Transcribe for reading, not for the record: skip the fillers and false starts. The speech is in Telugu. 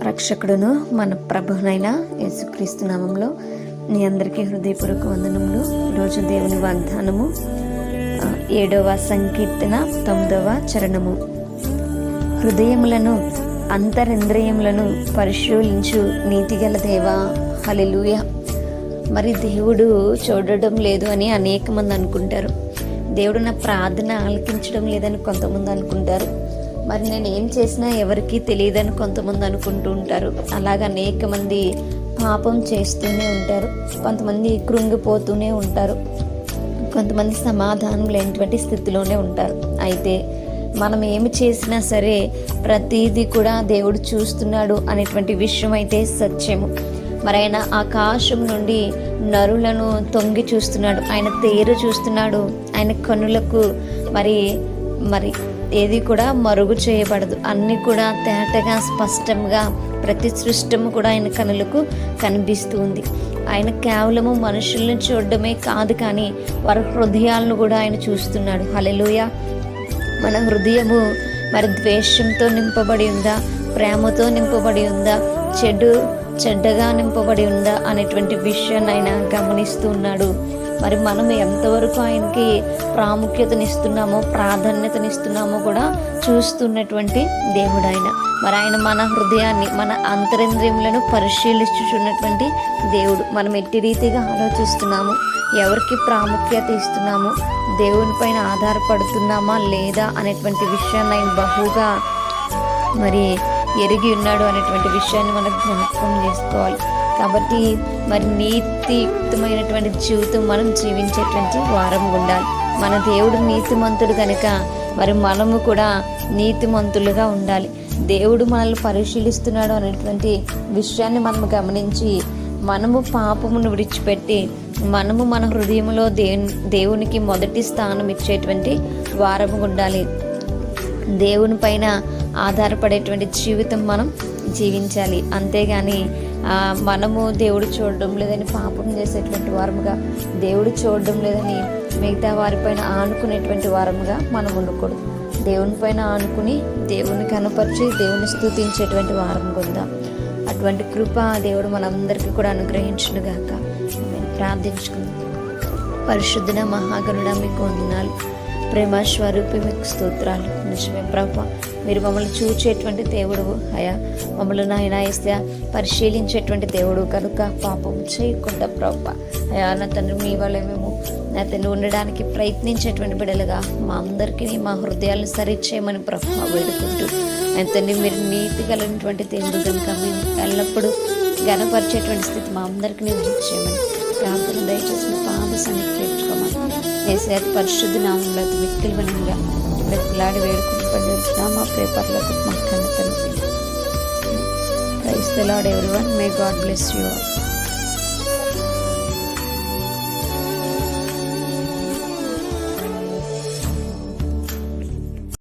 రక్షకుడును మన ప్రభునైన యేసుక్రీస్తు నామంలో మీ అందరికీ హృదయపూర్వక వందనములు. ఈరోజు దేవుని వాగ్దానము 7వ సంకీర్తన 9వ చరణము. హృదయములను అంతరింద్రియములను పరిశీలించు నీతిగల దేవా. హల్లెలూయా. మరి దేవుడు చూడడం లేదు అని అనేక మంది అనుకుంటారు. దేవుడు నా ప్రార్థన ఆలకించడం లేదని కొంతమంది అనుకుంటారు. మరి నేను ఏం చేసినా ఎవరికీ తెలియదని కొంతమంది అనుకుంటూ ఉంటారు. అలాగా అనేక మంది పాపం చేస్తూనే ఉంటారు. కొంతమంది కృంగిపోతూనే ఉంటారు. కొంతమంది సమాధానం లేనటువంటి స్థితిలోనే ఉంటారు. అయితే మనం ఏమి చేసినా సరే ప్రతిదీ కూడా దేవుడు చూస్తున్నాడు అనేటువంటి విషయం అయితే సత్యము. మరి ఆయన ఆకాశం నుండి నరులను తొంగి చూస్తున్నాడు. ఆయన తేరు చూస్తున్నాడు. ఆయన కన్నులకు మరి ఏది కూడా మరుగు చేయబడదు. అన్నీ కూడా తేటగా స్పష్టంగా ప్రతి సృష్టము కూడా ఆయన కనులకు కనిపిస్తూ ఉంది. ఆయన కేవలము మనుషులను చూడడమే కాదు, కానీ వారి హృదయాలను కూడా ఆయన చూస్తున్నాడు. హల్లెలూయా. మన హృదయము మరి ద్వేషంతో నింపబడి ఉందా, ప్రేమతో నింపబడి ఉందా, చెడ్డగా నింపబడి ఉందా అనేటువంటి విషయాన్ని ఆయన గమనిస్తూ ఉన్నాడు. మరి మనం ఎంతవరకు ఆయనకి ప్రాముఖ్యతనిస్తున్నామో, ప్రాధాన్యతనిస్తున్నామో కూడా చూస్తున్నటువంటి దేవుడు ఆయన. మరి ఆయన మన హృదయాన్ని, మన అంతరింద్రియములను పరిశీలించుచున్నటువంటి దేవుడు. మనం ఎట్టి రీతిగా ఆలోచిస్తున్నాము, ఎవరికి ప్రాముఖ్యత ఇస్తున్నాము, దేవుని పైన ఆధారపడుతున్నామా లేదా అనేటువంటి విషయాన్ని ఆయన బహుగా మరి ఎరిగి ఉన్నాడు అనేటువంటి విషయాన్ని మనం జ్ఞాపకం చేసుకోవాలి. కాబట్టి మరి నీతియుక్తమైనటువంటి జీవితం మనం జీవించేటువంటి వారం ఉండాలి. మన దేవుడు నీతిమంతుడు కనుక మరి మనము కూడా నీతిమంతులుగా ఉండాలి. దేవుడు మనల్ని పరిశీలిస్తున్నాడు అనేటువంటి విషయాన్ని మనం గమనించి మనము పాపమును విడిచిపెట్టి మనము మన హృదయంలో దేవునికి మొదటి స్థానం ఇచ్చేటువంటి వారము ఉండాలి. దేవుని పైన ఆధారపడేటువంటి జీవితం మనం జీవించాలి. అంతేగాని మనము దేవుడు చూడడం లేదని పాపం చేసేటువంటి వారముగా, దేవుడు చూడడం లేదని మిగతా వారిపైన ఆనుకునేటువంటి వారముగా మనం ఉండకూడదు. దేవుని పైన ఆనుకుని దేవుని కనపరిచి దేవుని స్తుతించేటువంటి వారముగా ఉందాం. అటువంటి కృప దేవుడు మనందరికీ కూడా అనుగ్రహించునుగాక. ప్రార్థించుకుందాం. పరిశుద్ధుడ మహాగణుడ మీకు వందనాలు. ప్రేమ స్వరూపి మీకు స్తోత్రాలు. నిజమే ప్రభా, మీరు మమ్మల్ని చూచేటువంటి దేవుడు అయా. మమ్మల్ని నాయన యేసయ్యా పరిశీలించేటువంటి దేవుడు కనుక పాపం చేయకుండా ప్రభా అయా నా తండ్రి, మీ వల్ల మేము నా తండ్రి ఉండడానికి ప్రయత్నించేటువంటి బిడ్డలుగా మా అందరికీ మా హృదయాలను సరిచేయమని ప్రభా వేడుకుంటూ, ఆయన తండ్రి మీరు నీతి కలిగినటువంటి దేవుడు కనుక మేము ఎల్లప్పుడూ ఘనపరిచేటువంటి స్థితి మా అందరికీ మీరు చేయమని ప్రార్థన దయచేసిన పాద సన్నిధి చేర్చుకోమని యేసయ్య పరిశుద్ధ నామంలో మిక్కిలి వనంగా బ్రతిలాడి వేడుకుని పండుగ మా ప్రేపర్లకు మా కన్న తండ్రి. Praise the Lord everyone. May God bless you all.